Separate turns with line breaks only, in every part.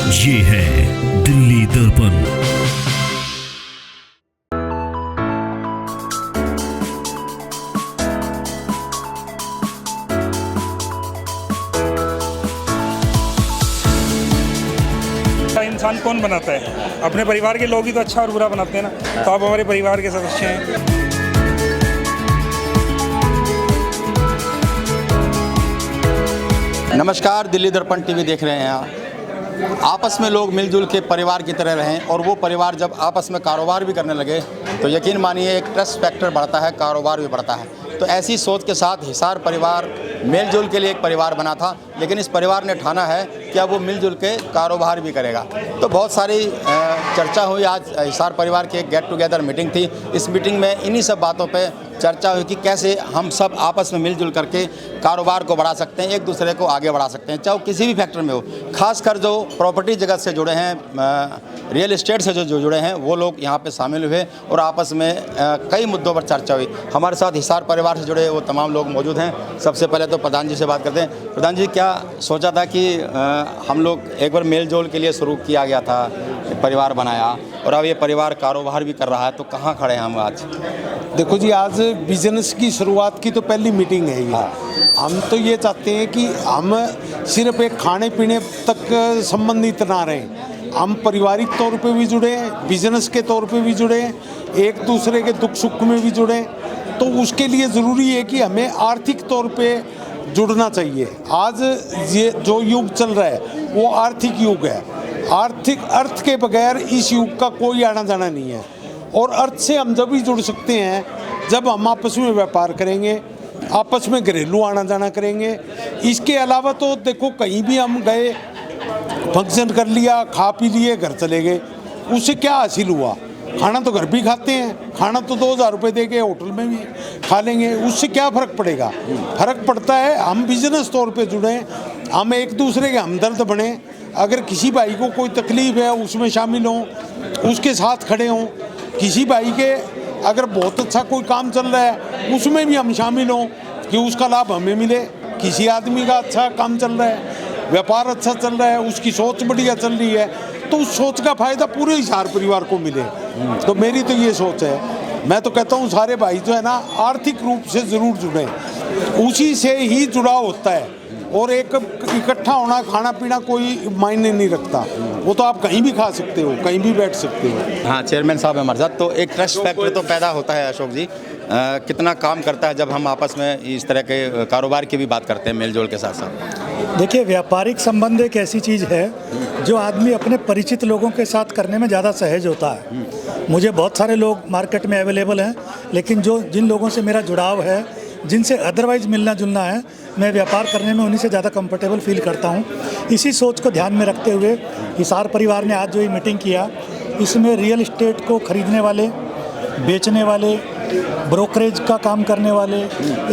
ये है दिल्ली दर्पण।
इंसान कौन बनाता है? अपने परिवार के लोग ही तो अच्छा और बुरा बनाते हैं ना। तो आप हमारे परिवार के सदस्य हैं।
नमस्कार, दिल्ली दर्पण टीवी देख रहे हैं आप। आपस में लोग मिलजुल के परिवार की तरह रहें और वो परिवार जब आपस में कारोबार भी करने लगे तो यकीन मानिए एक ट्रस्ट फैक्टर बढ़ता है, कारोबार भी बढ़ता है। तो ऐसी सोच के साथ हिसार परिवार मिलजुल के लिए एक परिवार बना था, लेकिन इस परिवार ने ठाना है कि अब वो मिलजुल के कारोबार भी करेगा। तो बहुत सारी चर्चा हुई। आज हिसार परिवार की एक गेट टुगेदर मीटिंग थी। इस मीटिंग में इन्हीं सब बातों पे चर्चा हुई कि कैसे हम सब आपस में मिलजुल करके कारोबार को बढ़ा सकते हैं, एक दूसरे को आगे बढ़ा सकते हैं, चाहे वो किसी भी फैक्टर में हो। खासकर जो प्रॉपर्टी जगत से जुड़े हैं, रियल एस्टेट से जो जुड़े हैं, वो लोग यहाँ पे शामिल हुए और आपस में कई मुद्दों पर चर्चा हुई। हमारे साथ हिसार परिवार से जुड़े वो तमाम लोग मौजूद हैं। सबसे पहले तो प्रधान जी से बात करते हैं। प्रधान जी, क्या सोचा था कि हम लोग एक बार मेल जोल के लिए शुरू किया गया था, परिवार बनाया और अब ये परिवार कारोबार भी कर रहा है, तो कहाँ खड़े हैं हम आज?
देखो जी, आज बिजनेस की शुरुआत की तो पहली मीटिंग है ये। हम तो ये चाहते हैं कि हम सिर्फ एक खाने पीने तक संबंधित ना रहें। हम पारिवारिक तौर पे भी जुड़े हैं, बिजनेस के तौर पे भी जुड़े हैं, एक दूसरे के दुख सुख में भी जुड़े। तो उसके लिए ज़रूरी है कि हमें आर्थिक तौर पे जुड़ना चाहिए। आज ये जो युग चल रहा है वो आर्थिक युग है। आर्थिक अर्थ के बगैर इस युग का कोई आना जाना नहीं है। और अर्थ से हम जब भी जुड़ सकते हैं जब हम आपस में व्यापार करेंगे, आपस में घरेलू आना जाना करेंगे। इसके अलावा तो देखो, कहीं भी हम गए, फंक्शन कर लिया, खा पी लिए, घर चले गए, उससे क्या हासिल हुआ? खाना तो घर भी खाते हैं, खाना तो 2000 रुपये दे के होटल में भी खा लेंगे, उससे क्या फ़र्क पड़ेगा? फ़र्क पड़ता है हम बिजनेस तौर पे जुड़ें, हम एक दूसरे के हमदर्द बने। अगर किसी भाई को कोई तकलीफ़ है उसमें शामिल हों, उसके साथ खड़े हों। किसी भाई के अगर बहुत अच्छा कोई काम चल रहा है उसमें भी हम शामिल हों कि उसका लाभ हमें मिले। किसी आदमी का अच्छा काम चल रहा है, व्यापार अच्छा चल रहा है, उसकी सोच बढ़िया चल रही है, तो उस सोच का फ़ायदा पूरे हिसार परिवार को मिले। तो मेरी तो ये सोच है। मैं तो कहता हूँ सारे भाई जो है ना, आर्थिक रूप से ज़रूर जुड़े, उसी से ही जुड़ाव होता है। और एक इकट्ठा होना, खाना पीना कोई मायने नहीं रखता। वो तो आप कहीं भी खा सकते हो, कहीं भी बैठ सकते हो।
हाँ, चेयरमैन साहब हमारे साथ। तो एक ट्रस्ट फैक्टर तो पैदा होता है अशोक जी। कितना काम करता है जब हम आपस में इस तरह के कारोबार की भी बात करते हैं मेलजोल के साथ साथ?
देखिए, व्यापारिक संबंध एक ऐसी चीज़ है जो आदमी अपने परिचित लोगों के साथ करने में ज़्यादा सहज होता है। मुझे बहुत सारे लोग मार्केट में अवेलेबल हैं, लेकिन जिन लोगों से मेरा जुड़ाव है, जिनसे अदरवाइज़ मिलना जुलना है, मैं व्यापार करने में उन्हीं से ज़्यादा कंफर्टेबल फील करता हूँ। इसी सोच को ध्यान में रखते हुए हिसार परिवार ने आज जो ये मीटिंग किया, इसमें रियल एस्टेट को खरीदने वाले, बेचने वाले, ब्रोकरेज का काम करने वाले,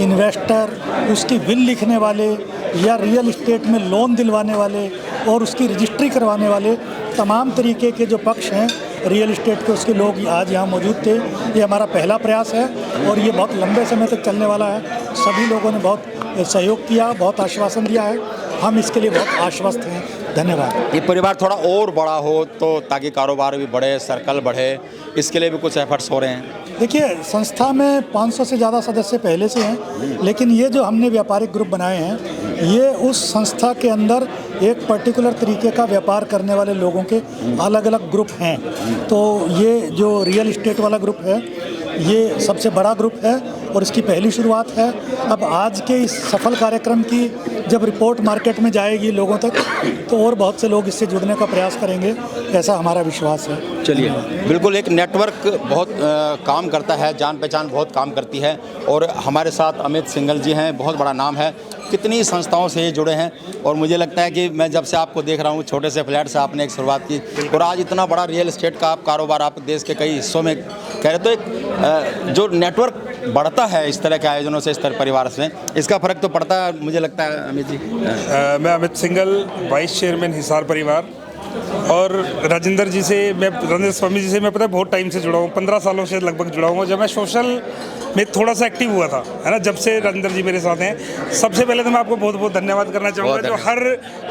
इन्वेस्टर, उसकी विल लिखने वाले या रियल एस्टेट में लोन दिलवाने वाले और उसकी रजिस्ट्री करवाने वाले, तमाम तरीके के जो पक्ष हैं रियल एस्टेट के, उसके लोग आज यहाँ मौजूद थे। ये हमारा पहला प्रयास है और ये बहुत लंबे समय तक चलने वाला है। सभी लोगों ने बहुत सहयोग किया, बहुत आश्वासन दिया है। हम इसके लिए बहुत आश्वस्त हैं। धन्यवाद।
ये परिवार थोड़ा और बड़ा हो तो ताकि कारोबार भी बढ़े, सर्कल बढ़े, इसके लिए भी कुछ एफर्ट्स हो रहे हैं?
देखिए, संस्था में 500 से ज़्यादा सदस्य पहले से हैं, लेकिन ये जो हमने व्यापारिक ग्रुप बनाए हैं, ये उस संस्था के अंदर एक पर्टिकुलर तरीके का व्यापार करने वाले लोगों के अलग अलग ग्रुप हैं। तो ये जो रियल एस्टेट वाला ग्रुप है, ये सबसे बड़ा ग्रुप है और इसकी पहली शुरुआत है। अब आज के इस सफल कार्यक्रम की जब रिपोर्ट मार्केट में जाएगी लोगों तक, तो और बहुत से लोग इससे जुड़ने का प्रयास करेंगे, ऐसा हमारा विश्वास है।
चलिए, बिल्कुल एक नेटवर्क बहुत काम करता है, जान पहचान बहुत काम करती है। और हमारे साथ अमित सिंघल जी हैं, बहुत बड़ा नाम है, कितनी संस्थाओं से ये जुड़े हैं। और मुझे लगता है कि मैं जब से आपको देख रहा हूँ, छोटे से फ्लैट से आपने एक शुरुआत की और आज इतना बड़ा रियल एस्टेट का आप कारोबार आप देश के कई हिस्सों में कह रहे, तो एक जो नेटवर्क बढ़ता है इस तरह के आयोजनों से, इस तरह परिवार से, इसका फ़र्क तो पड़ता है मुझे लगता है। अमित जी,
मैं अमित सिंघल, वाइस चेयरमैन हिसार परिवार। और राजेंद्र जी से राजेंद्र स्वामी जी से मैं पता है बहुत टाइम से जुड़ा हूँ, 15 सालों से लगभग जुड़ा हूँ। जब मैं सोशल में थोड़ा सा एक्टिव हुआ था, है ना, जब से राजेंद्र जी मेरे साथ हैं। सबसे पहले तो मैं आपको बहुत बहुत धन्यवाद करना चाहूँगा, जो हर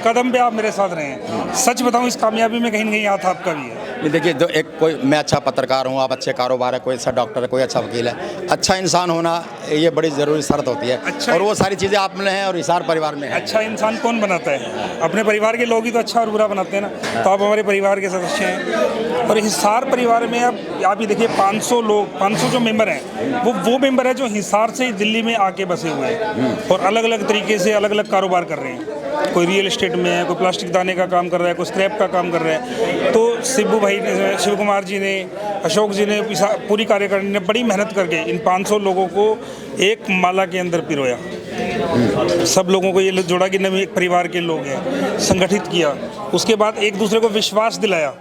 कदम पे आप मेरे साथ रहे हैं। सच बताऊँ, इस कामयाबी में कहीं ना कहीं हाथ आपका भी है।
देखिए, जो एक कोई मैं अच्छा पत्रकार हूँ, आप अच्छे कारोबार है, कोई अच्छा डॉक्टर है, कोई अच्छा वकील है, अच्छा इंसान होना ये बड़ी ज़रूरी शर्त होती है।
अच्छा,
और वो सारी चीज़ें आप में हैं और हिसार परिवार में है।
अच्छा इंसान कौन बनाता है? अपने परिवार के लोग ही तो अच्छा और बुरा बनाते हैं ना। तो आप हमारे परिवार के सदस्य हैं। और हिसार परिवार में आप ही देखिए, 500 लोग, 500 जो मेंबर हैं, वो मेंबर है जो हिसार से दिल्ली में आके बसे हुए हैं और अलग अलग तरीके से अलग अलग कारोबार कर रहे हैं। कोई रियल एस्टेट में है, कोई प्लास्टिक दाने का काम कर रहा है, कोई स्क्रैप का काम कर रहा है। तो शिबू भाई ने, शिव कुमार जी ने, अशोक जी ने, पूरी कार्यकारिणी ने बड़ी मेहनत करके इन 500 लोगों को एक माला के अंदर पिरोया। सब लोगों को ये जोड़ा कि नए एक परिवार के लोग हैं, संगठित किया। उसके बाद एक दूसरे को विश्वास दिलाया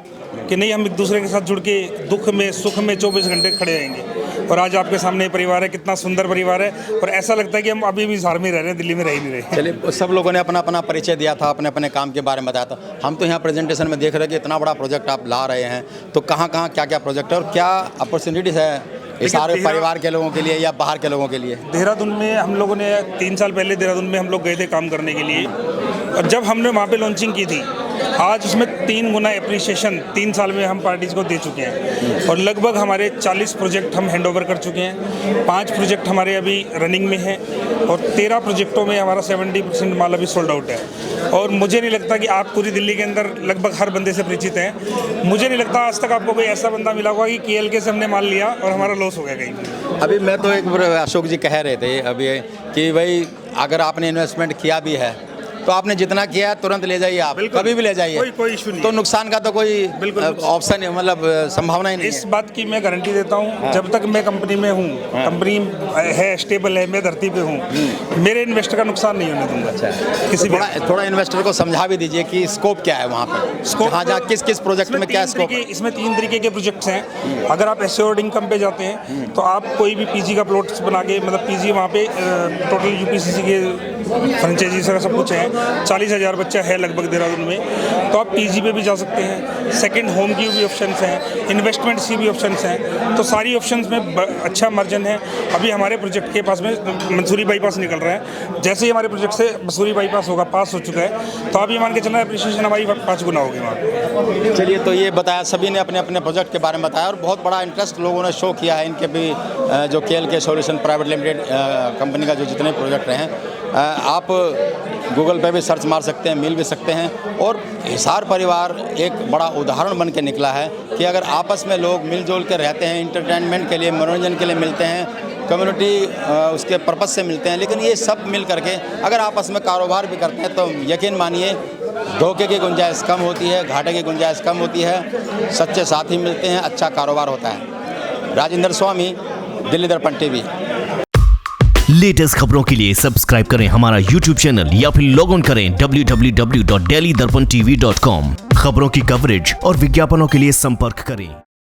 कि नहीं, हम एक दूसरे के साथ जुड़ के दुख में सुख में 24 घंटे खड़े रहेंगे। और आज आपके सामने परिवार है, कितना सुंदर परिवार है। और ऐसा लगता है कि हम अभी भी हिसार में रह रहे हैं, दिल्ली में रह ही नहीं रहे।
चलिए, सब लोगों ने अपना अपना परिचय दिया था, अपने अपने काम के बारे में बताया था। हम तो यहाँ प्रेजेंटेशन में देख रहे हैं कि इतना बड़ा प्रोजेक्ट आप ला रहे हैं, तो कहाँ कहाँ क्या क्या प्रोजेक्ट है और क्या अपॉर्चुनिटीज़ है इस सारे परिवार के लोगों के लिए या बाहर के लोगों के लिए?
देहरादून में हम लोगों ने 3 साल पहले देहरादून में हम लोग गए थे काम करने के लिए। और जब हमने वहाँ पे लॉन्चिंग की थी, आज उसमें 3 गुना एप्रिसिएशन 3 साल में हम पार्टीज़ को दे चुके हैं। और लगभग हमारे 40 प्रोजेक्ट हम हैंडओवर कर चुके हैं। 5 प्रोजेक्ट हमारे अभी रनिंग में हैं और 13 प्रोजेक्टों में हमारा 70% माल अभी सोल्ड आउट है। और मुझे नहीं लगता कि आप पूरी दिल्ली के अंदर लगभग हर बंदे से परिचित हैं। मुझे नहीं लगता आज तक आपको कोई ऐसा बंदा मिला होगा कि KLK से हमने माल लिया और हमारा लॉस हो गया कहीं।
अभी मैं तो एक अशोक जी कह रहे थे अभी कि भाई अगर आपने इन्वेस्टमेंट किया भी है तो आपने जितना किया है तुरंत ले जाइए, आप कभी भी ले जाइए,
कोई इशू नहीं।
तो नुकसान का तो कोई ऑप्शन मतलब संभावना ही नहीं
इस बात की मैं गारंटी देता हूँ। जब तक मैं कंपनी में हूँ, कंपनी है स्टेबल है, मैं धरती पे हूँ, मेरे इन्वेस्टर का नुकसान नहीं होने दूंगा। किसी
तो थोड़ा इन्वेस्टर को समझा भी दीजिए कि स्कोप क्या है वहाँ पर, स्कोप जहाँ किस किस प्रोजेक्ट में क्या स्कोप।
इसमें 3 तरीके के प्रोजेक्ट्स हैं। अगर आप एश्योर्ड इनकम पे जाते हैं तो आप कोई भी PG का प्लॉट्स बना के, मतलब PG वहाँ पे टोटल UPCC के फ्रेंचाइजी से सब कुछ है, 40,000 बच्चा है लगभग देहरादून में, तो आप PG पे भी जा सकते हैं। सेकंड होम की भी ऑप्शंस हैं, इन्वेस्टमेंट्स की भी ऑप्शंस हैं। तो सारी ऑप्शंस में अच्छा मार्जिन है। अभी हमारे प्रोजेक्ट के पास में मंसूरी बाईपास निकल रहा है। जैसे ही हमारे प्रोजेक्ट से मंसूरी बाईपास होगा, पास हो चुका है, तो अभी मान के चलना एप्रिसिएशन हमारी 5 गुना होगी वहाँ पर।
चलिए, तो ये बताया, सभी ने अपने अपने प्रोजेक्ट के बारे में बताया और बहुत बड़ा इंटरेस्ट लोगों ने शो किया है इनके भी, जो KLK solution private limited company का जो जितने प्रोजेक्ट हैं। आप गूगल पे भी सर्च मार सकते हैं, मिल भी सकते हैं। और हिसार परिवार एक बड़ा उदाहरण बन के निकला है कि अगर आपस में लोग मिलजुल के रहते हैं, इंटरटेनमेंट के लिए, मनोरंजन के लिए मिलते हैं, कम्युनिटी उसके पर्पस से मिलते हैं, लेकिन ये सब मिल करके अगर आपस में कारोबार भी करते हैं तो यकीन मानिए धोखे की गुंजाइश कम होती है, घाटे की गुंजाइश कम होती है, सच्चे साथी मिलते हैं, अच्छा कारोबार होता है। राजेंद्र स्वामी, दिल्ली दर्पण TV।
लेटेस्ट खबरों के लिए सब्सक्राइब करें हमारा YouTube चैनल या फिर लॉग ऑन करें www.delhidarpantv.com। खबरों की कवरेज और विज्ञापनों के लिए संपर्क करें।